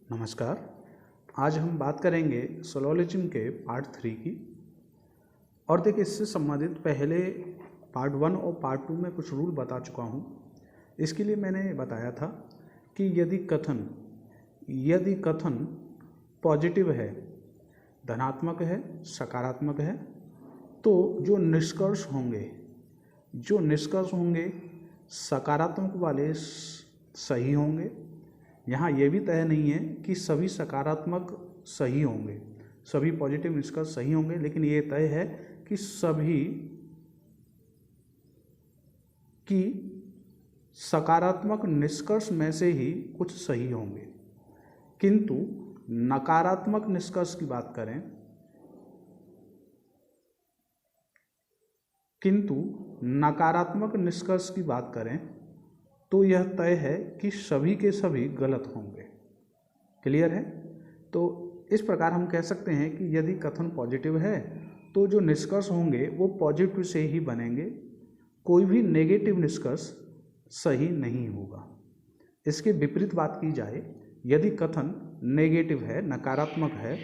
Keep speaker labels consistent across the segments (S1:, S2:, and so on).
S1: नमस्कार। आज हम बात करेंगे सिलोजिज्म के पार्ट 3 की। और देखिए, इससे संबंधित पहले पार्ट 1 और पार्ट 2 में कुछ रूल बता चुका हूँ। इसके लिए मैंने बताया था कि यदि कथन पॉजिटिव है, धनात्मक है, सकारात्मक है, तो जो निष्कर्ष होंगे सकारात्मक वाले सही होंगे। यहाँ ये भी तय नहीं है कि सभी सकारात्मक सही होंगे, सभी पॉजिटिव निष्कर्ष सही होंगे, लेकिन ये तय है कि सभी की सकारात्मक निष्कर्ष में से ही कुछ सही होंगे। किंतु नकारात्मक निष्कर्ष की बात करें तो यह तय है कि सभी के सभी गलत होंगे। क्लियर है? तो इस प्रकार हम कह सकते हैं कि यदि कथन पॉजिटिव है तो जो निष्कर्ष होंगे वो पॉजिटिव से ही बनेंगे, कोई भी नेगेटिव निष्कर्ष सही नहीं होगा। इसके विपरीत बात की जाए, यदि कथन नेगेटिव है, नकारात्मक है,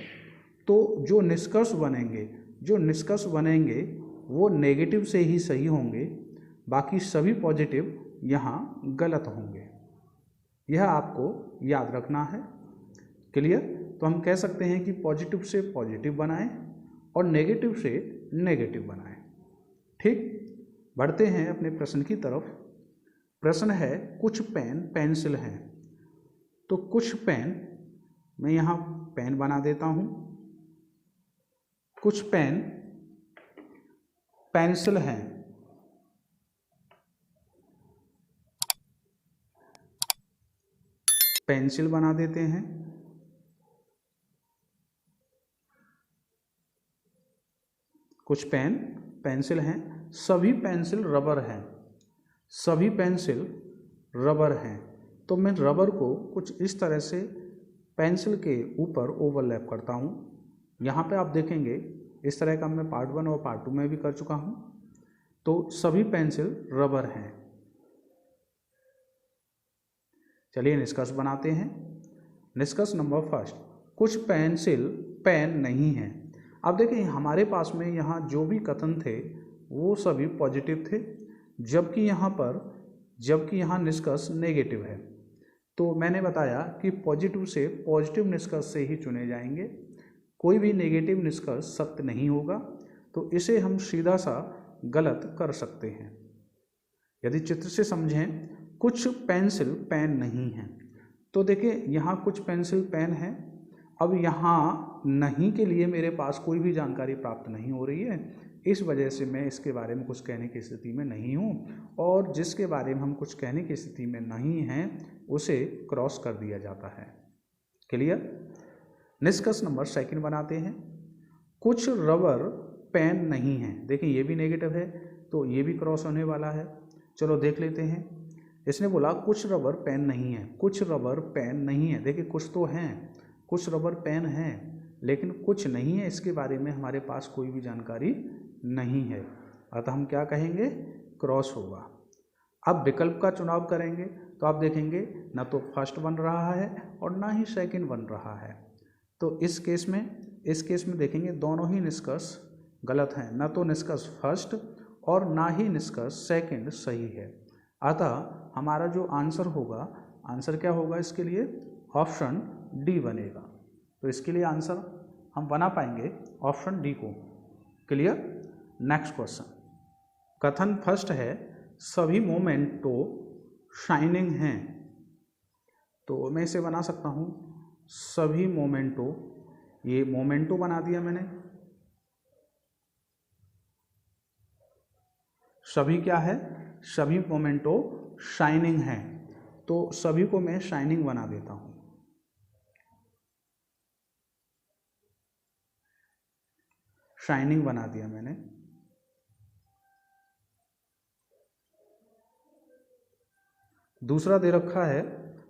S1: तो जो निष्कर्ष बनेंगे वो नेगेटिव से ही सही होंगे, बाकी सभी पॉजिटिव यहाँ गलत होंगे। यह आपको याद रखना है। क्लियर? तो हम कह सकते हैं कि पॉजिटिव से पॉजिटिव बनाएं और नेगेटिव से नेगेटिव बनाएं। ठीक, बढ़ते हैं अपने प्रश्न की तरफ। प्रश्न है, कुछ पेन पेंसिल हैं। तो कुछ पेन, मैं यहाँ पेन बना देता हूँ। कुछ पेन पेंसिल हैं। पेंसिल बना देते हैं। कुछ पेन पेंसिल हैं। सभी पेंसिल रबर हैं। तो मैं रबर को कुछ इस तरह से पेंसिल के ऊपर ओवरलैप करता हूँ। यहाँ पे आप देखेंगे, इस तरह का मैं पार्ट 1 और पार्ट 2 में भी कर चुका हूँ। तो सभी पेंसिल रबर हैं। चलिए निष्कर्ष बनाते हैं। निष्कर्ष नंबर फर्स्ट, कुछ पेंसिल पेन नहीं है। अब देखिए, हमारे पास में यहाँ जो भी कथन थे वो सभी पॉजिटिव थे, जबकि यहाँ निष्कर्ष नेगेटिव है। तो मैंने बताया कि पॉजिटिव से पॉजिटिव निष्कर्ष से ही चुने जाएंगे, कोई भी नेगेटिव निष्कर्ष सत्य नहीं होगा। तो इसे हम सीधा सा गलत कर सकते हैं। यदि चित्र से समझें, कुछ पेंसिल पेन नहीं हैं। तो देखिए, यहाँ कुछ पेंसिल पेन है। अब यहाँ नहीं के लिए मेरे पास कोई भी जानकारी प्राप्त नहीं हो रही है, इस वजह से मैं इसके बारे में कुछ कहने की स्थिति में नहीं हूँ, और जिसके बारे में हम कुछ कहने की स्थिति में नहीं हैं उसे क्रॉस कर दिया जाता है। क्लियर? निष्कर्ष नंबर सेकंड बनाते हैं। कुछ रबर पेन नहीं है। देखिए, ये भी नेगेटिव है, तो ये भी क्रॉस होने वाला है। चलो देख लेते हैं। इसने बोला कुछ रबर पेन नहीं है। कुछ रबर पेन नहीं है। देखिए, कुछ तो हैं, कुछ रबर पेन हैं, लेकिन कुछ नहीं है, इसके बारे में हमारे पास कोई भी जानकारी नहीं है। अतः हम क्या कहेंगे? क्रॉस होगा। अब विकल्प का चुनाव करेंगे तो आप देखेंगे, ना तो फर्स्ट बन रहा है और ना ही सेकंड बन रहा है। तो इस केस में देखेंगे दोनों ही निष्कर्ष गलत हैं। ना तो निष्कर्ष फर्स्ट और ना ही निष्कर्ष सेकंड सही है। अतः हमारा जो आंसर होगा, आंसर क्या होगा इसके लिए? ऑप्शन डी बनेगा। तो इसके लिए आंसर हम बना पाएंगे ऑप्शन डी को। क्लियर? नेक्स्ट क्वेश्चन, कथन फर्स्ट है, सभी मोमेंटो शाइनिंग हैं। तो मैं इसे बना सकता हूँ, सभी मोमेंटो, ये मोमेंटो बना दिया मैंने। सभी क्या है? सभी मोमेंटो शाइनिंग हैं। तो सभी को मैं शाइनिंग बना देता हूँ। शाइनिंग बना दिया मैंने। दूसरा दे रखा है,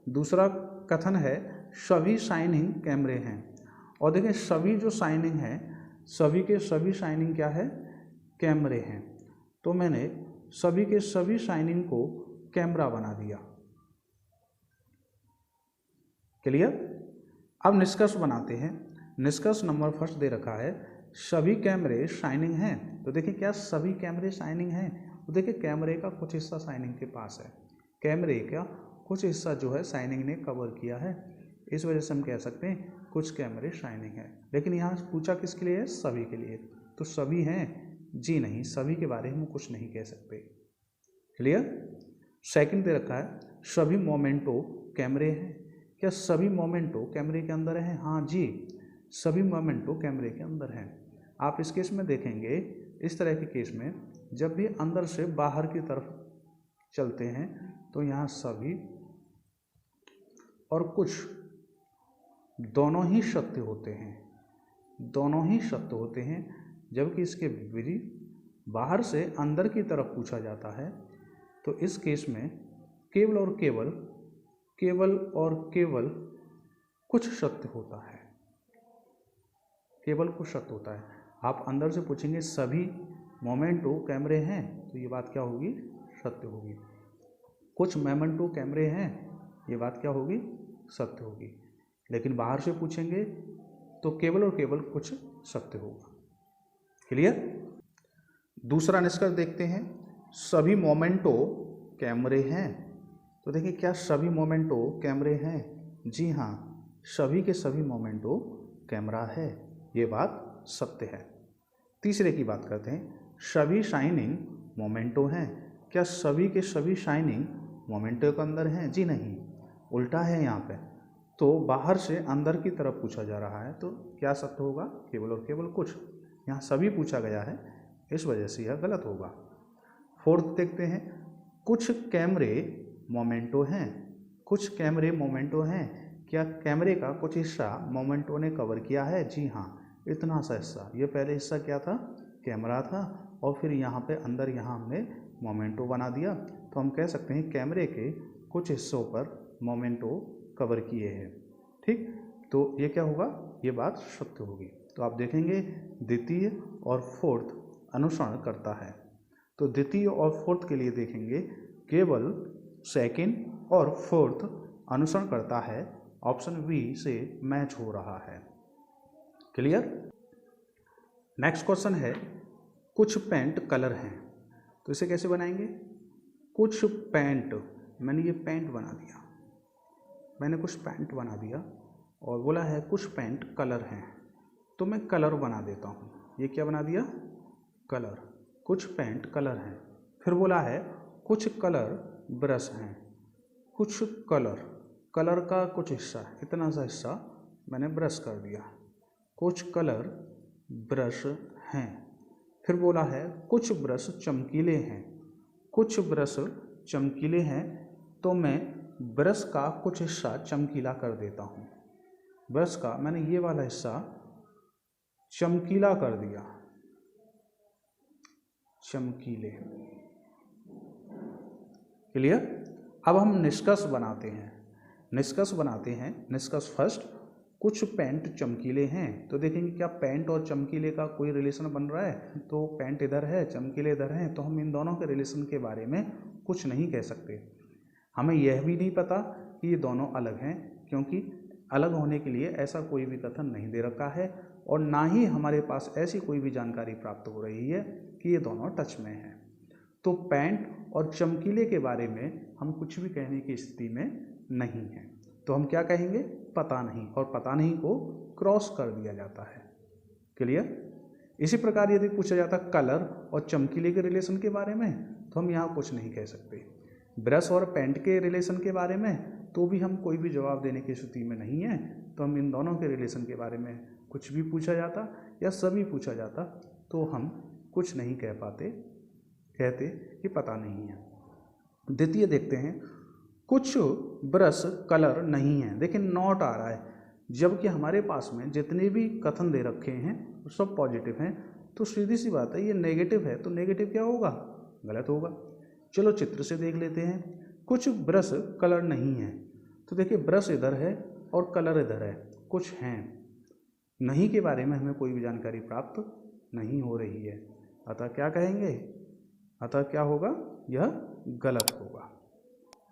S1: दूसरा कथन है, सभी शाइनिंग कैमरे हैं। और देखें, सभी जो शाइनिंग है, सभी के सभी शाइनिंग क्या है? कैमरे हैं। तो मैंने सभी के सभी शाइनिंग को कैमरा बना दिया। क्लियर? अब निष्कर्ष बनाते हैं। निष्कर्ष नंबर फर्स्ट दे रखा है सभी कैमरे शाइनिंग हैं। तो देखिए क्या सभी कैमरे शाइनिंग हैं? तो देखिए कैमरे का कुछ हिस्सा शाइनिंग के पास है, कैमरे का कुछ हिस्सा जो है शाइनिंग ने कवर किया है, इस वजह से हम कह सकते हैं कुछ कैमरे शाइनिंग है। लेकिन यहाँ पूछा किसके लिए है? सभी के लिए। तो सभी हैं? जी नहीं, सभी के बारे में हम कुछ नहीं कह सकते। क्लियर? सेकंड दे रखा है सभी मोमेंटो कैमरे हैं। क्या सभी मोमेंटो कैमरे के अंदर हैं? हाँ जी, सभी मोमेंटो कैमरे के अंदर हैं। आप इस केस में देखेंगे, इस तरह के केस में जब भी अंदर से बाहर की तरफ चलते हैं तो यहाँ सभी और कुछ दोनों ही सत्य होते हैं, दोनों ही सत्य होते हैं। जबकि इसके विपरीत बाहर से अंदर की तरफ पूछा जाता है तो इस केस में केवल और केवल कुछ सत्य होता है, केवल कुछ सत्य होता है। आप अंदर से पूछेंगे सभी मोमेंटो कैमरे हैं, तो ये बात क्या होगी? सत्य होगी। कुछ मोमेंटो कैमरे हैं, ये बात क्या होगी? सत्य होगी। लेकिन बाहर से पूछेंगे तो केवल और केवल कुछ सत्य होगा। क्लियर? दूसरा निष्कर्ष देखते हैं सभी मोमेंटो कैमरे हैं। तो देखिए क्या सभी मोमेंटो कैमरे हैं? जी हाँ, सभी के सभी मोमेंटो कैमरा है, ये बात सत्य है। तीसरे की बात करते हैं सभी शाइनिंग मोमेंटो हैं। क्या सभी के सभी शाइनिंग मोमेंटो के अंदर हैं? जी नहीं, उल्टा है यहाँ पे। तो बाहर से अंदर की तरफ पूछा जा रहा है तो क्या सत्य होगा? केवल और केवल कुछ। यहाँ सभी पूछा गया है, इस वजह से यह गलत होगा। फोर्थ देखते हैं कुछ कैमरे मोमेंटो हैं। कुछ कैमरे मोमेंटो हैं। क्या कैमरे का कुछ हिस्सा मोमेंटो ने कवर किया है? जी हाँ, इतना सा हिस्सा। ये पहले हिस्सा क्या था? कैमरा था, और फिर यहाँ पे अंदर यहाँ हमने मोमेंटो बना दिया। तो हम कह सकते हैं कैमरे के कुछ हिस्सों पर मोमेंटो कवर किए हैं। ठीक, तो ये क्या होगा? ये बात सत्य होगी। तो आप देखेंगे द्वितीय और फोर्थ अनुसरण करता है। तो द्वितीय और फोर्थ के लिए देखेंगे केवल सेकंड और फोर्थ अनुसरण करता है। ऑप्शन बी से मैच हो रहा है। क्लियर? नेक्स्ट क्वेश्चन है कुछ पेंट कलर हैं। तो इसे कैसे बनाएंगे? कुछ पेंट, मैंने ये पेंट बना दिया, मैंने कुछ पेंट बना दिया और बोला है कुछ पेंट कलर हैं, तो मैं कलर बना देता हूँ। ये क्या बना दिया? कलर। कुछ पेंट कलर हैं। फिर बोला है कुछ कलर ब्रश हैं। कुछ कलर का कुछ हिस्सा, इतना सा हिस्सा मैंने ब्रश कर दिया। कुछ कलर ब्रश हैं। फिर बोला है कुछ ब्रश चमकीले हैं। कुछ ब्रश चमकीले हैं, तो मैं ब्रश का कुछ हिस्सा चमकीला कर देता हूँ। ब्रश का मैंने ये वाला हिस्सा चमकीला कर दिया, चमकीले। क्लियर? अब हम निष्कर्ष बनाते हैं। निष्कर्ष फर्स्ट, कुछ पेंट चमकीले हैं। तो देखेंगे क्या पेंट और चमकीले का कोई रिलेशन बन रहा है? तो पेंट इधर है, चमकीले इधर हैं, तो हम इन दोनों के रिलेशन के बारे में कुछ नहीं कह सकते। हमें यह भी नहीं पता कि ये दोनों अलग हैं, क्योंकि अलग होने के लिए ऐसा कोई भी कथन नहीं दे रखा है, और ना ही हमारे पास ऐसी कोई भी जानकारी प्राप्त हो रही है कि ये दोनों टच में हैं। तो पेंट और चमकीले के बारे में हम कुछ भी कहने की स्थिति में नहीं हैं। तो हम क्या कहेंगे? पता नहीं, और पता नहीं को क्रॉस कर दिया जाता है। क्लियर? इसी प्रकार यदि पूछा जाता कलर और चमकीले के रिलेशन के बारे में, तो हम यहाँ कुछ नहीं कह सकते। ब्रश और पेंट के रिलेशन के बारे में तो भी हम कोई भी जवाब देने की स्थिति में नहीं है। तो हम इन दोनों के रिलेशन के बारे में कुछ भी पूछा जाता या सभी पूछा जाता तो हम कुछ नहीं कह पाते, कहते कि पता नहीं है। द्वितीय देखते हैं कुछ ब्रश कलर नहीं है। देखिए नॉट आ रहा है, जबकि हमारे पास में जितने भी कथन दे रखे हैं वो सब पॉजिटिव हैं। तो सीधी सी बात है, ये नेगेटिव है, तो नेगेटिव क्या होगा? गलत होगा। चलो चित्र से देख लेते हैं। कुछ ब्रश कलर नहीं है। तो देखिए ब्रश इधर है और कलर इधर है, कुछ हैं। नहीं के बारे में हमें कोई भी जानकारी प्राप्त नहीं हो रही है, अतः क्या कहेंगे? अतः क्या होगा? यह गलत होगा।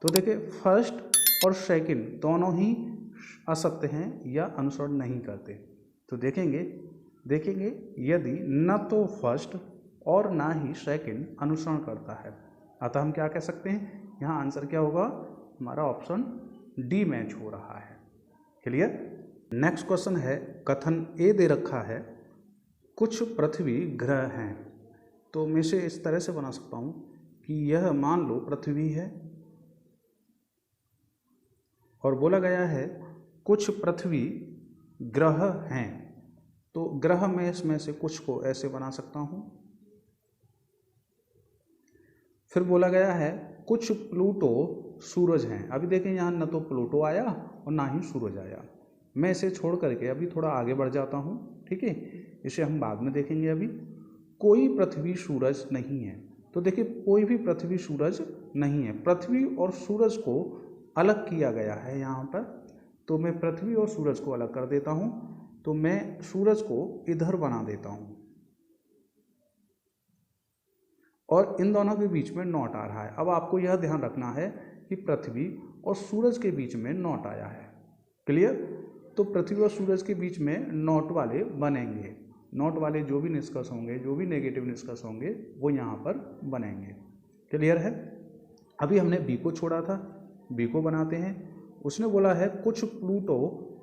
S1: तो देखिए फर्स्ट और सेकंड दोनों ही असत्य हैं या अनुसरण नहीं करते। तो देखेंगे यदि न तो फर्स्ट और ना ही सेकंड अनुसरण करता है, अतः हम क्या कह सकते हैं, यहाँ आंसर क्या होगा, हमारा ऑप्शन डी मैच हो रहा है। क्लियर। नेक्स्ट क्वेश्चन है, कथन ए दे रखा है कुछ पृथ्वी ग्रह हैं। तो मैं इसे इस तरह से बना सकता हूँ कि यह मान लो पृथ्वी है और बोला गया है कुछ पृथ्वी ग्रह हैं। तो ग्रह में इसमें से कुछ को ऐसे बना सकता हूँ। फिर बोला गया है कुछ प्लूटो सूरज हैं। अभी देखें यहाँ न तो प्लूटो आया और ना ही सूरज आया। मैं इसे छोड़ करके अभी थोड़ा आगे बढ़ जाता हूँ, ठीक है, इसे हम बाद में देखेंगे। अभी कोई पृथ्वी सूरज नहीं है। तो देखिए कोई भी पृथ्वी सूरज नहीं है, पृथ्वी और सूरज को अलग किया गया है यहाँ पर। तो मैं पृथ्वी और सूरज को अलग कर देता हूँ। तो मैं सूरज को इधर बना देता हूँ और इन दोनों के बीच में नॉट आ रहा है। अब आपको यह ध्यान रखना है कि पृथ्वी और सूरज के बीच में नॉट आया है। क्लियर। तो पृथ्वी और सूरज के बीच में नॉट वाले बनेंगे। नॉट वाले जो भी निष्कर्ष होंगे, जो भी नेगेटिव निष्कर्ष होंगे, वो यहाँ पर बनेंगे। क्लियर है। अभी हमने बी को छोड़ा था, बी को बनाते हैं। उसने बोला है कुछ प्लूटो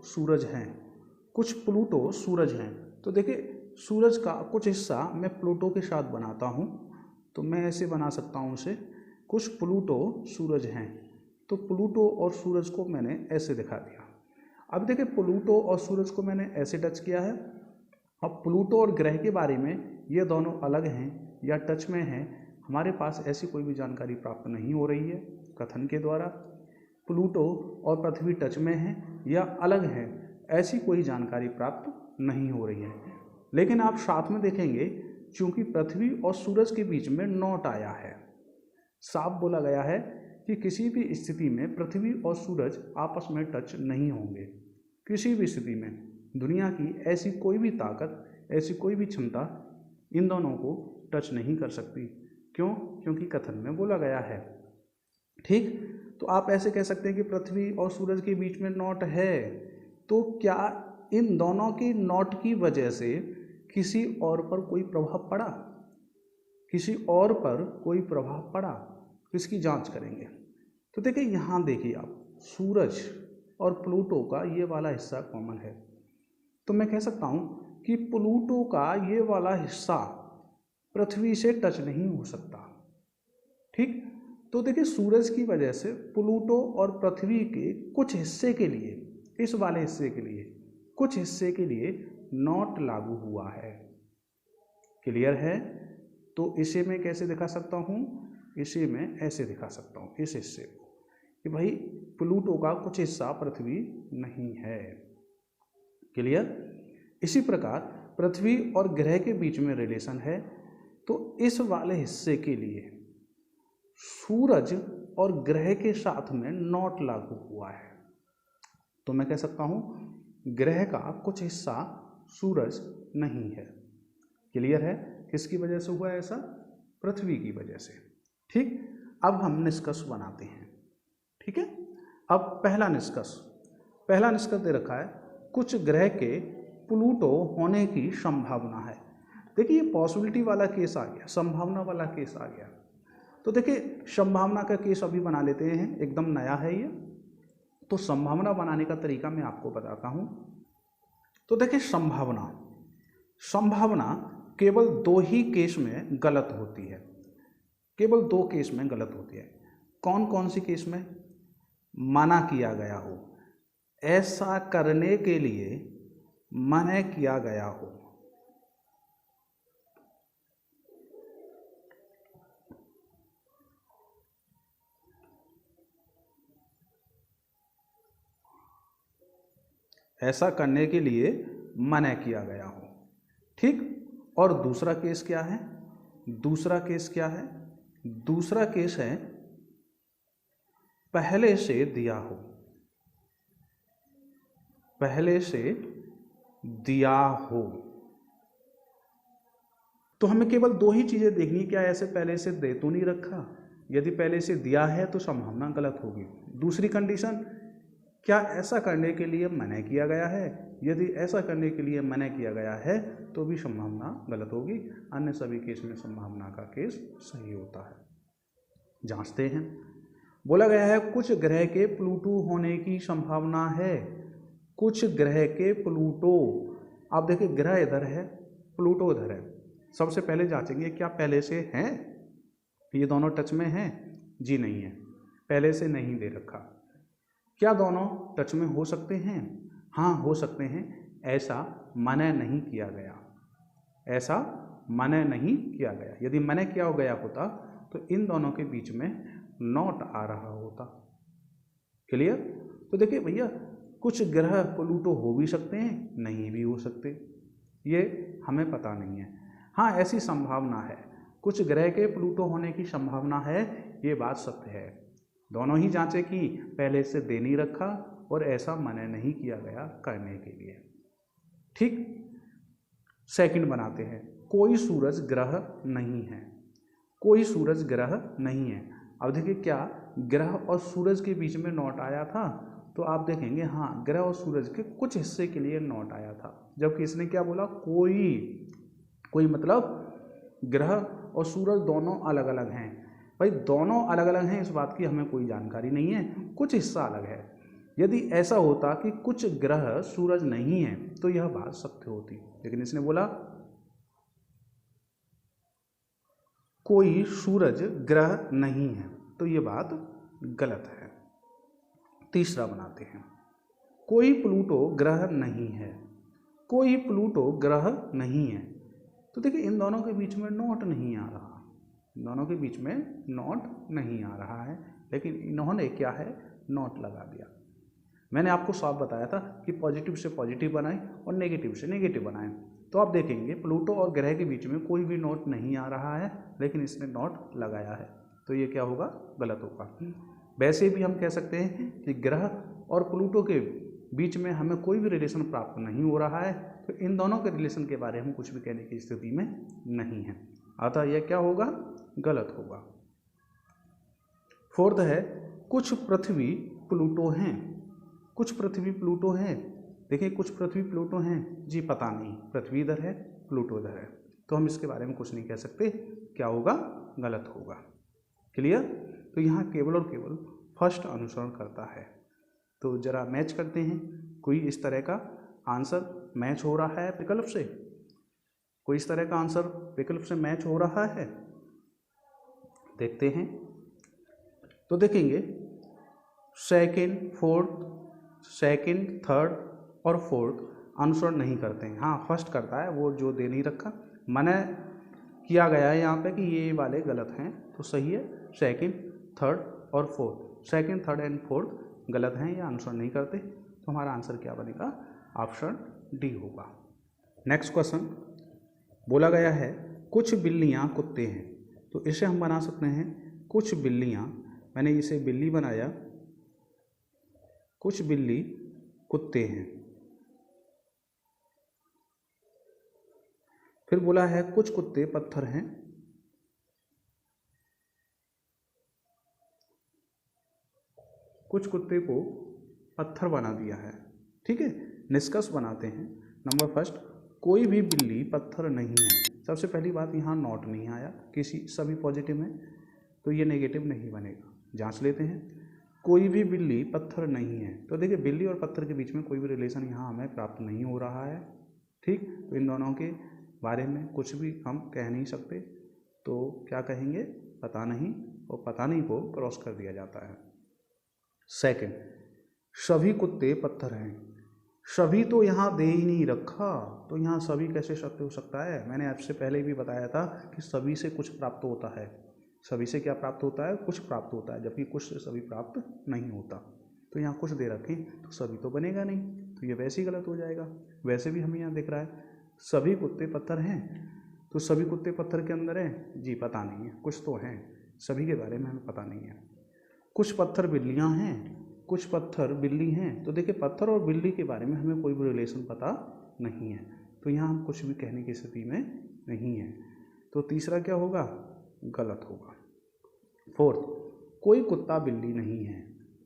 S1: सूरज हैं। कुछ प्लूटो सूरज हैं। तो देखिए सूरज का कुछ हिस्सा मैं प्लूटो के साथ बनाता हूँ। तो मैं ऐसे बना सकता हूँ उसे, कुछ प्लूटो सूरज हैं। तो प्लूटो और सूरज को मैंने ऐसे दिखा दिया। अब देखिए प्लूटो और सूरज को मैंने ऐसे टच किया है। अब प्लूटो और ग्रह के बारे में ये दोनों अलग हैं या टच में हैं, हमारे पास ऐसी कोई भी जानकारी प्राप्त नहीं हो रही है कथन के द्वारा। प्लूटो और पृथ्वी टच में हैं या अलग हैं, ऐसी कोई जानकारी प्राप्त नहीं हो रही है। लेकिन आप साथ में देखेंगे चूंकि पृथ्वी और सूरज के बीच में नॉट आया है, साफ बोला गया है कि किसी भी स्थिति में पृथ्वी और सूरज आपस में टच नहीं होंगे। किसी भी स्थिति में दुनिया की ऐसी कोई भी ताकत, ऐसी कोई भी क्षमता इन दोनों को टच नहीं कर सकती। क्यों? क्योंकि कथन में बोला गया है। ठीक। तो आप ऐसे कह सकते हैं कि पृथ्वी और सूरज के बीच में नॉट है। तो क्या इन दोनों की नॉट की वजह से किसी और पर कोई प्रभाव पड़ा? किसी और पर कोई प्रभाव पड़ा? इसकी जांच करेंगे। तो देखिए यहाँ देखिए आप, सूरज और प्लूटो का ये वाला हिस्सा कॉमन है। तो मैं कह सकता हूँ कि प्लूटो का ये वाला हिस्सा पृथ्वी से टच नहीं हो सकता। ठीक। तो देखिए सूरज की वजह से प्लूटो और पृथ्वी के कुछ हिस्से के लिए, इस वाले हिस्से के लिए, कुछ हिस्से के लिए नॉट लागू हुआ है। क्लियर है। तो इसे मैं कैसे दिखा सकता हूँ? इसे मैं ऐसे दिखा सकता हूँ, इस हिस्से को, कि भाई प्लूटो का कुछ हिस्सा पृथ्वी नहीं है। क्लियर। इसी प्रकार पृथ्वी और ग्रह के बीच में रिलेशन है। तो इस वाले हिस्से के लिए सूरज और ग्रह के साथ में नॉट लागू हुआ है। तो मैं कह सकता हूं ग्रह का कुछ हिस्सा सूरज नहीं है। क्लियर है। किसकी वजह से हुआ ऐसा? पृथ्वी की वजह से। ठीक। अब हम निष्कर्ष बनाते हैं। ठीक है। अब पहला निष्कर्ष दे रखा है कुछ ग्रह के प्लूटो होने की संभावना है। देखिए ये पॉसिबिलिटी वाला केस आ गया, संभावना वाला केस आ गया। तो देखिए संभावना का केस अभी बना लेते हैं, एकदम नया है ये। तो संभावना बनाने का तरीका मैं आपको बताता हूं। तो देखिए संभावना केवल दो ही केस में गलत होती है। केवल दो केस में गलत होती है। कौन कौन सी केस में? मना किया गया हो, ऐसा करने के लिए मना किया गया हो, ऐसा करने के लिए मना किया गया हो। ठीक। और दूसरा केस क्या है? दूसरा केस है पहले से दिया हो। पहले से दिया हो। तो हमें केवल दो ही चीजें देखनी, क्या ऐसे पहले से दे तो नहीं रखा? यदि पहले से दिया है तो संभावना गलत होगी। दूसरी कंडीशन, क्या ऐसा करने के लिए मना किया गया है? यदि ऐसा करने के लिए मना किया गया है तो भी संभावना गलत होगी, अन्य सभी केस में संभावना का केस सही होता है। जांचते हैं। बोला गया है कुछ ग्रह के प्लूटो होने की संभावना है। कुछ ग्रह के प्लूटो, आप देखिए ग्रह इधर है, प्लूटो इधर है। सबसे पहले जांचेंगे क्या पहले से हैं, ये दोनों टच में हैं? जी नहीं है, पहले से नहीं दे रखा। क्या दोनों टच में हो सकते हैं? हाँ हो सकते हैं, ऐसा मना नहीं किया गया, ऐसा मना नहीं किया गया। यदि मना किया गया होता तो इन दोनों के बीच में नॉट आ रहा होता। क्लियर? तो देखिए भैया कुछ ग्रह प्लूटो हो भी सकते हैं, नहीं भी हो सकते, ये हमें पता नहीं है। हाँ ऐसी संभावना है, कुछ ग्रह के प्लूटो होने की संभावना है, ये बात सत्य है। दोनों ही जांचें की, पहले से दे नहीं रखा और ऐसा मना नहीं किया गया करने के लिए। ठीक, सेकंड बनाते हैं। कोई सूरज ग्रह नहीं है। कोई सूरज ग्रह नहीं है। अब देखिए क्या ग्रह और सूरज के बीच में नॉट आया था, तो आप देखेंगे हाँ ग्रह और सूरज के कुछ हिस्से के लिए नॉट आया था, जबकि इसने क्या बोला कोई मतलब ग्रह और सूरज दोनों अलग अलग हैं। भाई दोनों अलग अलग हैं इस बात की हमें कोई जानकारी नहीं है, कुछ हिस्सा अलग है। यदि ऐसा होता कि कुछ ग्रह सूरज नहीं है तो यह बात सत्य होती, लेकिन इसने बोला कोई सूरज ग्रह नहीं है, तो ये बात गलत है। तीसरा बनाते हैं। कोई प्लूटो ग्रह नहीं है। कोई प्लूटो ग्रह नहीं है, तो देखिए इन दोनों के बीच में नॉट नहीं आ रहा, इन दोनों के बीच में नॉट नहीं आ रहा है, लेकिन इन्होंने क्या है नॉट लगा दिया। मैंने आपको साफ बताया था कि पॉजिटिव से पॉजिटिव बनाएं और नेगेटिव से नेगेटिव बनाएं, तो आप देखेंगे प्लूटो और ग्रह के बीच में कोई भी नॉट नहीं आ रहा है, लेकिन इसने नॉट लगाया है, तो ये क्या होगा गलत होगा। वैसे भी हम कह सकते हैं कि ग्रह और प्लूटो के बीच में हमें कोई भी रिलेशन प्राप्त नहीं हो रहा है, तो इन दोनों के रिलेशन के बारे में कुछ भी कहने की स्थिति में नहीं है, अतः यह क्या होगा गलत होगा। फोर्थ है कुछ पृथ्वी प्लूटो हैं। कुछ पृथ्वी प्लूटो हैं, देखिए कुछ पृथ्वी प्लूटो हैं जी, पता नहीं, पृथ्वी इधर है प्लूटो इधर है, तो हम इसके बारे में कुछ नहीं कह सकते, क्या होगा गलत होगा। क्लियर? तो यहाँ केवल और केवल फर्स्ट अनुसरण करता है। तो जरा मैच करते हैं, कोई इस तरह का आंसर मैच हो रहा है विकल्प से, कोई इस तरह का आंसर विकल्प से मैच हो रहा है, देखते हैं। तो देखेंगे सेकंड फोर्थ, सेकंड थर्ड और फोर्थ अनुसरण नहीं करते हैं। हाँ फर्स्ट करता है, वो जो दे नहीं रखा, मना किया गया है यहाँ पे कि ये वाले गलत हैं, तो सही है सेकंड थर्ड और fourth. Second third and fourth गलत हैं, ये अनुसरण नहीं करते, तो हमारा आंसर क्या बनेगा ऑप्शन डी होगा। नेक्स्ट क्वेश्चन बोला गया है कुछ बिल्लियाँ कुत्ते हैं, तो इसे हम बना सकते हैं कुछ बिल्लियाँ, मैंने इसे बिल्ली बनाया, कुछ बिल्ली कुत्ते हैं। फिर बोला है कुछ कुत्ते पत्थर हैं, कुछ कुत्ते को पत्थर बना दिया है। ठीक है, निष्कर्ष बनाते हैं। नंबर फर्स्ट, कोई भी बिल्ली पत्थर नहीं है। सबसे पहली बात यहाँ नॉट नहीं आया, किसी सभी पॉजिटिव में, तो ये नेगेटिव नहीं बनेगा। जांच लेते हैं, कोई भी बिल्ली पत्थर नहीं है, तो देखिए बिल्ली और पत्थर के बीच में कोई भी रिलेशन यहाँ हमें प्राप्त नहीं हो रहा है। ठीक, तो इन दोनों के बारे में कुछ भी हम कह नहीं सकते, तो क्या कहेंगे पता नहीं, और पता नहीं को क्रॉस कर दिया जाता है। सेकंड, सभी कुत्ते पत्थर हैं, सभी तो यहाँ दे ही नहीं रखा, तो यहाँ सभी कैसे सत्य हो सकता है। मैंने आपसे पहले भी बताया था कि सभी से कुछ प्राप्त होता है, सभी से क्या प्राप्त होता है, कुछ प्राप्त होता है, जबकि कुछ से सभी प्राप्त नहीं होता। तो यहाँ कुछ दे रखें तो सभी तो बनेगा नहीं, तो ये वैसे ही गलत हो जाएगा। वैसे भी हमें यहाँ दिख रहा है सभी कुत्ते पत्थर हैं, तो सभी कुत्ते पत्थर के अंदर हैं जी, पता नहीं है, कुछ तो हैं, सभी के बारे में हमें पता नहीं है। कुछ पत्थर बिल्लियाँ हैं, कुछ पत्थर बिल्ली हैं, तो देखिए पत्थर और बिल्ली के बारे में हमें कोई भी रिलेशन पता नहीं है, तो यहाँ हम कुछ भी कहने की स्थिति में नहीं है, तो तीसरा क्या होगा गलत होगा। फोर्थ, कोई कुत्ता बिल्ली नहीं है,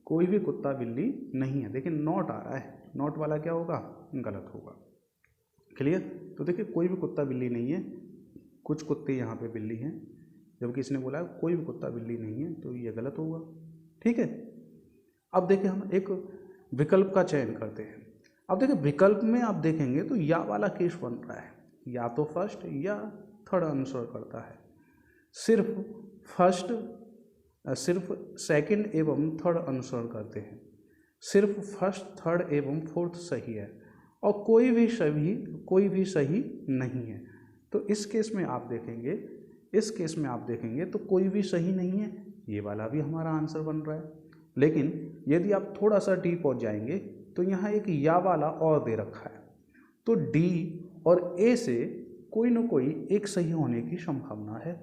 S1: कोई भी कुत्ता बिल्ली नहीं है। देखिए नॉट आ रहा है, नॉट वाला क्या होगा, गलत होगा। क्लियर। तो देखिए कोई भी कुत्ता बिल्ली नहीं है, कुछ कुत्ते यहाँ पे बिल्ली हैं, जबकि इसने बोला कोई भी कुत्ता बिल्ली नहीं है, तो ये गलत होगा। ठीक है। अब देखिए हम एक विकल्प का चयन करते हैं। अब देखिए विकल्प में आप देखेंगे तो या वाला केस बन रहा है, या तो फर्स्ट या थर्ड आंसर करता है। सिर्फ सेकंड एवं थर्ड आंसर करते हैं। सिर्फ फर्स्ट, थर्ड एवं फोर्थ सही है और कोई भी सही नहीं है। तो इस केस में आप देखेंगे तो कोई भी सही नहीं है, ये वाला भी हमारा आंसर बन रहा है। लेकिन यदि आप थोड़ा सा डी पहुंच जाएंगे तो यहाँ एक या वाला और दे रखा है, तो डी और ए से कोई ना कोई एक सही होने की संभावना है।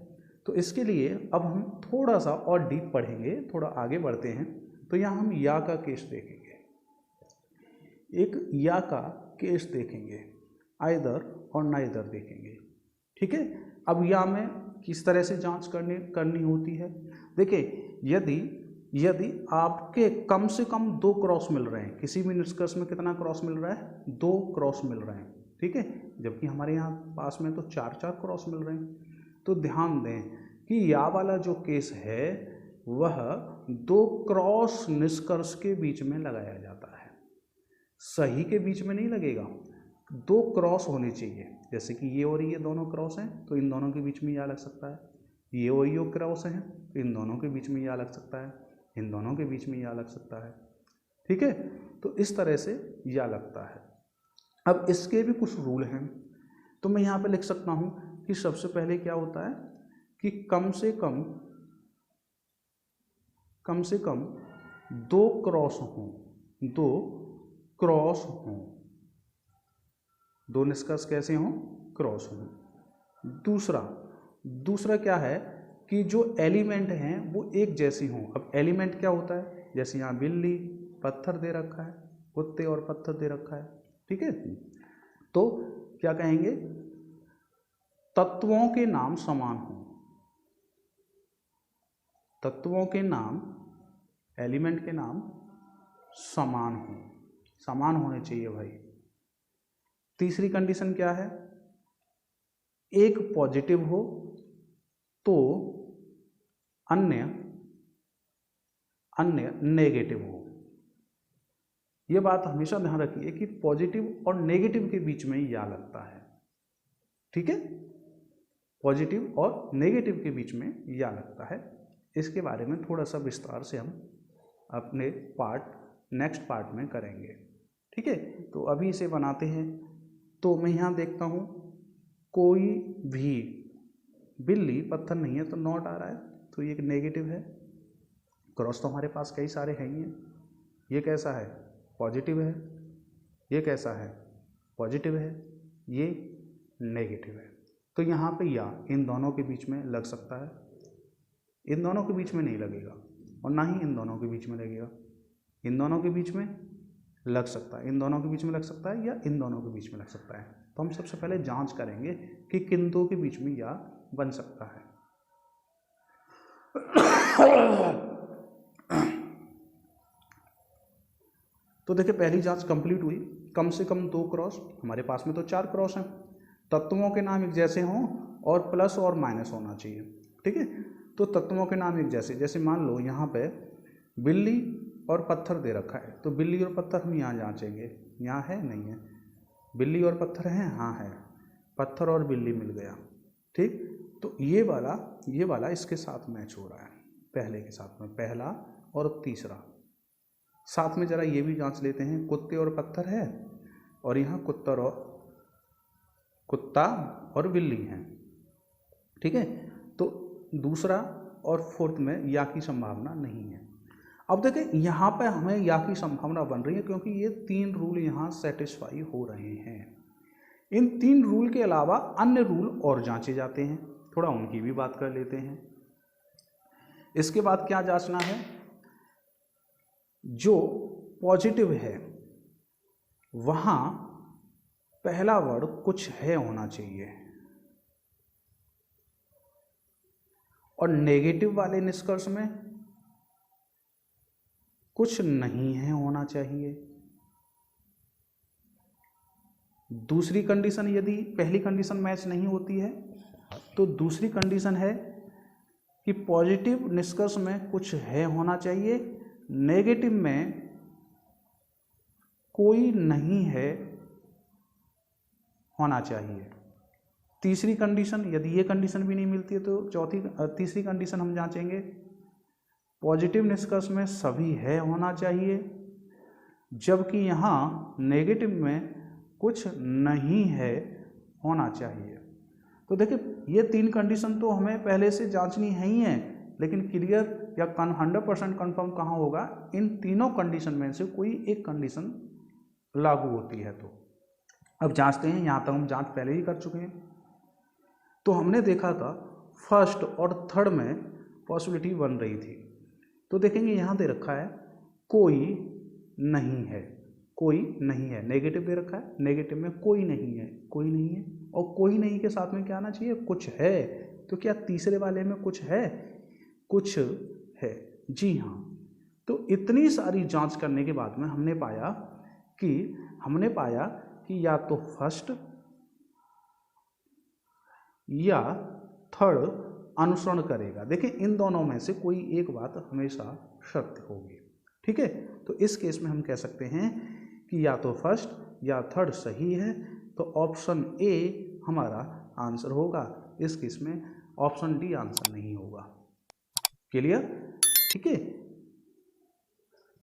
S1: तो इसके लिए अब हम थोड़ा सा और डीप पढ़ेंगे, थोड़ा आगे बढ़ते हैं। तो यहाँ हम या का केस देखेंगे, एक या का केस देखेंगे, आइदर और नाइदर देखेंगे। ठीक है। अब या में किस तरह से जांच करनी होती है। देखिए यदि आपके कम से कम 2 क्रॉस मिल रहे हैं, किसी भी निष्कर्ष में कितना क्रॉस मिल रहा है, 2 क्रॉस मिल रहे हैं। ठीक है। जबकि हमारे यहाँ पास में तो 4 क्रॉस मिल रहे हैं। तो ध्यान दें कि या वाला जो केस है वह 2 क्रॉस निष्कर्ष के बीच में लगाया जाता है, सही के बीच में नहीं लगेगा। 2 क्रॉस होने चाहिए, जैसे कि ये और ये दोनों क्रॉस हैं तो इन दोनों के बीच में या लग सकता है, ये और ये क्रॉस हैं तो इन दोनों के बीच में या लग सकता है, इन दोनों के बीच में या लग सकता है। ठीक है। तो इस तरह से या लगता है। अब इसके भी कुछ रूल हैं, तो मैं यहाँ पे लिख सकता हूँ कि सबसे पहले क्या होता है कि कम से कम 2 क्रॉस हों, 2 निष्कर्ष कैसे हों, क्रॉस हों। दूसरा क्या है कि जो एलिमेंट हैं वो एक जैसी हों। अब एलिमेंट क्या होता है, जैसे यहाँ बिल्ली पत्थर दे रखा है, कुत्ते और पत्थर दे रखा है। ठीक है। तो क्या कहेंगे, तत्वों के नाम समान हों, तत्वों के नाम, एलिमेंट के नाम समान हों, समान होने चाहिए भाई। तीसरी कंडीशन क्या है, एक पॉजिटिव हो तो अन्य नेगेटिव हो। यह बात हमेशा ध्यान रखिए कि पॉजिटिव और नेगेटिव के बीच में या लगता है। ठीक है। पॉजिटिव और नेगेटिव के बीच में या लगता है। इसके बारे में थोड़ा सा विस्तार से हम अपने नेक्स्ट पार्ट में करेंगे। ठीक है। तो अभी इसे बनाते हैं। तो मैं यहाँ देखता हूँ कोई भी बिल्ली पत्थर नहीं है, तो नॉट आ रहा है, तो ये नेगेटिव है। क्रॉस तो हमारे पास कई सारे हैं ही हैं। ये कैसा है, पॉजिटिव है। ये कैसा है, पॉजिटिव है। ये नेगेटिव है। तो यहाँ पे या इन दोनों के बीच में लग सकता है, इन दोनों के बीच में नहीं लगेगा और ना ही इन दोनों के बीच में लगेगा। इन दोनों के बीच में लग सकता है, इन दोनों के बीच में लग सकता है, या इन दोनों के बीच में लग सकता है। तो हम सबसे पहले जांच करेंगे कि किन दो के बीच में या बन सकता है। तो देखिए पहली जांच कंप्लीट हुई, कम से कम 2 क्रॉस, हमारे पास में तो 4 क्रॉस हैं। तत्वों के नाम एक जैसे हों और प्लस और माइनस होना चाहिए। ठीक है। तो तत्वों के नाम एक जैसे मान लो यहाँ पे बिल्ली और पत्थर दे रखा है, तो बिल्ली और पत्थर हम यहाँ जांचेंगे, यहाँ है नहीं है, बिल्ली और पत्थर है, हाँ है, पत्थर और बिल्ली मिल गया। ठीक। तो ये वाला इसके साथ मैच हो रहा है, पहले के साथ में, पहला और तीसरा। साथ में जरा ये भी जांच लेते हैं, कुत्ते और पत्थर है और यहाँ कुत्ता और बिल्ली हैं। ठीक है। तो दूसरा और फोर्थ में या की संभावना नहीं है। अब देखिए यहाँ पे हमें या की संभावना बन रही है क्योंकि ये 3 रूल यहाँ सेटिस्फाई हो रहे हैं। इन 3 रूल के अलावा अन्य रूल और जांचे जाते हैं, थोड़ा उनकी भी बात कर लेते हैं। इसके बाद क्या जांचना है, जो पॉजिटिव है वहां पहला वर्ड कुछ है होना चाहिए और नेगेटिव वाले निष्कर्ष में कुछ नहीं है होना चाहिए। दूसरी कंडीशन, यदि पहली कंडीशन मैच नहीं होती है तो दूसरी कंडीशन है कि पॉजिटिव निष्कर्ष में कुछ है होना चाहिए, नेगेटिव में कोई नहीं है होना चाहिए। तीसरी कंडीशन, यदि ये कंडीशन भी नहीं मिलती है तो तीसरी कंडीशन हम जांचेंगे, पॉजिटिव निष्कर्ष में सभी है होना चाहिए, जबकि यहाँ नेगेटिव में कुछ नहीं है होना चाहिए। तो देखिए ये तीन कंडीशन तो हमें पहले से जांचनी है ही है, लेकिन क्लियर या 100% कन्फर्म कहाँ होगा, इन तीनों कंडीशन में से कोई एक कंडीशन लागू होती है। तो अब जांचते हैं, यहाँ तक हम जांच पहले ही कर चुके हैं। तो हमने देखा था फर्स्ट और थर्ड में पॉसिबिलिटी बन रही थी, तो देखेंगे यहाँ दे रखा है कोई नहीं है, कोई नहीं है, नेगेटिव दे रखा है, नेगेटिव में कोई नहीं है, कोई नहीं है, और कोई नहीं के साथ में क्या आना चाहिए, कुछ है। तो क्या तीसरे वाले में कुछ है, कुछ है, जी हाँ। तो इतनी सारी जांच करने के बाद में हमने पाया कि या तो फर्स्ट या थर्ड अनुसरण करेगा। देखिए इन दोनों में से कोई एक बात हमेशा सत्य होगी, ठीक है। तो इस केस में हम कह सकते हैं कि या तो फर्स्ट या थर्ड सही है, तो ऑप्शन ए हमारा आंसर होगा। इस केस में ऑप्शन डी आंसर नहीं होगा। क्लियर, ठीक है।